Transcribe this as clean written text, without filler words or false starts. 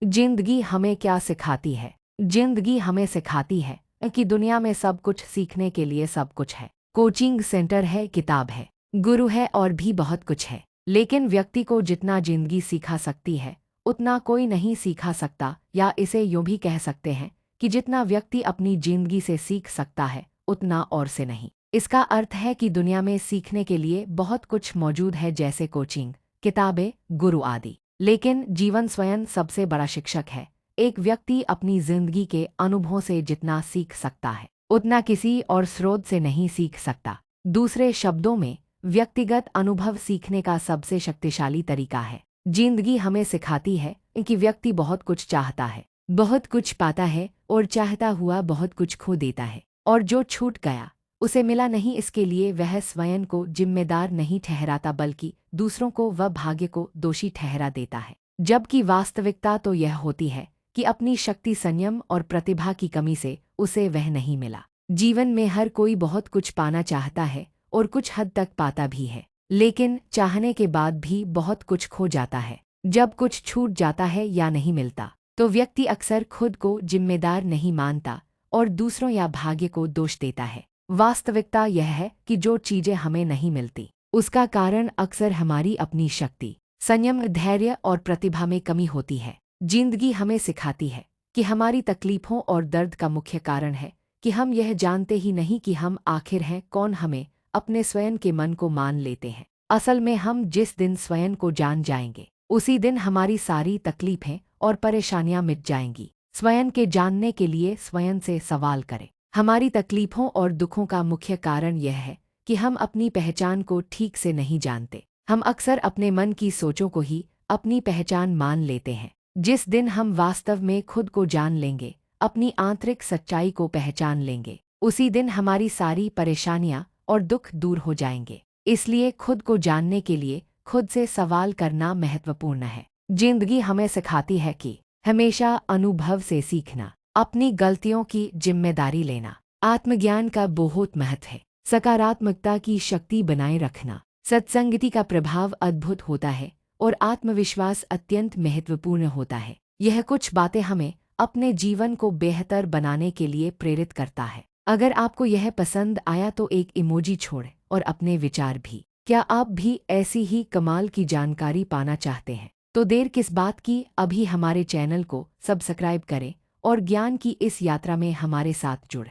जिंदगी हमें क्या सिखाती है? जिंदगी हमें सिखाती है कि दुनिया में सब कुछ सीखने के लिए सब कुछ है। कोचिंग सेंटर है, किताब है, गुरु है और भी बहुत कुछ है। लेकिन व्यक्ति को जितना जिंदगी सिखा सकती है उतना कोई नहीं सिखा सकता, या इसे यूं भी कह सकते हैं कि जितना व्यक्ति अपनी जिंदगी से सीख सकता है उतना और से नहीं। इसका अर्थ है कि दुनिया में सीखने के लिए बहुत कुछ मौजूद है, जैसे कोचिंग, किताबें, गुरु आदि। लेकिन जीवन स्वयं सबसे बड़ा शिक्षक है। एक व्यक्ति अपनी जिंदगी के अनुभवों से जितना सीख सकता है उतना किसी और स्रोत से नहीं सीख सकता। दूसरे शब्दों में, व्यक्तिगत अनुभव सीखने का सबसे शक्तिशाली तरीका है। जिंदगी हमें सिखाती है कि व्यक्ति बहुत कुछ चाहता है, बहुत कुछ पाता है और चाहता हुआ बहुत कुछ खो देता है, और जो छूट गया उसे मिला नहीं, इसके लिए वह स्वयं को जिम्मेदार नहीं ठहराता बल्कि दूसरों को व भाग्य को दोषी ठहरा देता है। जबकि वास्तविकता तो यह होती है कि अपनी शक्ति, संयम और प्रतिभा की कमी से उसे वह नहीं मिला। जीवन में हर कोई बहुत कुछ पाना चाहता है और कुछ हद तक पाता भी है, लेकिन चाहने के बाद भी बहुत कुछ खो जाता है। जब कुछ छूट जाता है या नहीं मिलता तो व्यक्ति अक्सर खुद को जिम्मेदार नहीं मानता और दूसरों या भाग्य को दोष देता है। वास्तविकता यह है कि जो चीजें हमें नहीं मिलती उसका कारण अक्सर हमारी अपनी शक्ति, संयम, धैर्य और प्रतिभा में कमी होती है। जिंदगी हमें सिखाती है कि हमारी तकलीफों और दर्द का मुख्य कारण है कि हम यह जानते ही नहीं कि हम आखिर हैं कौन। हमें अपने स्वयं के मन को मान लेते हैं। असल में हम जिस दिन स्वयं को जान जाएंगे उसी दिन हमारी सारी तकलीफें और परेशानियां मिट जाएंगी। स्वयं के जानने के लिए स्वयं से सवाल करें। हमारी तकलीफों और दुखों का मुख्य कारण यह है कि हम अपनी पहचान को ठीक से नहीं जानते। हम अक्सर अपने मन की सोचों को ही अपनी पहचान मान लेते हैं। जिस दिन हम वास्तव में खुद को जान लेंगे, अपनी आंतरिक सच्चाई को पहचान लेंगे, उसी दिन हमारी सारी परेशानियां और दुख दूर हो जाएंगे। इसलिए खुद को जानने के लिए खुद से सवाल करना महत्वपूर्ण है। जिंदगी हमें सिखाती है कि हमेशा अनुभव से सीखना, अपनी गलतियों की जिम्मेदारी लेना, आत्मज्ञान का बहुत महत्व है। सकारात्मकता की शक्ति बनाए रखना, सत्संगति का प्रभाव अद्भुत होता है और आत्मविश्वास अत्यंत महत्वपूर्ण होता है। यह कुछ बातें हमें अपने जीवन को बेहतर बनाने के लिए प्रेरित करता है। अगर आपको यह पसंद आया तो एक इमोजी छोड़ें और अपने विचार भी। क्या आप भी ऐसी ही कमाल की जानकारी पाना चाहते हैं? तो देर किस बात की, अभी हमारे चैनल को सब्सक्राइब करें और ज्ञान की इस यात्रा में हमारे साथ जुड़ें।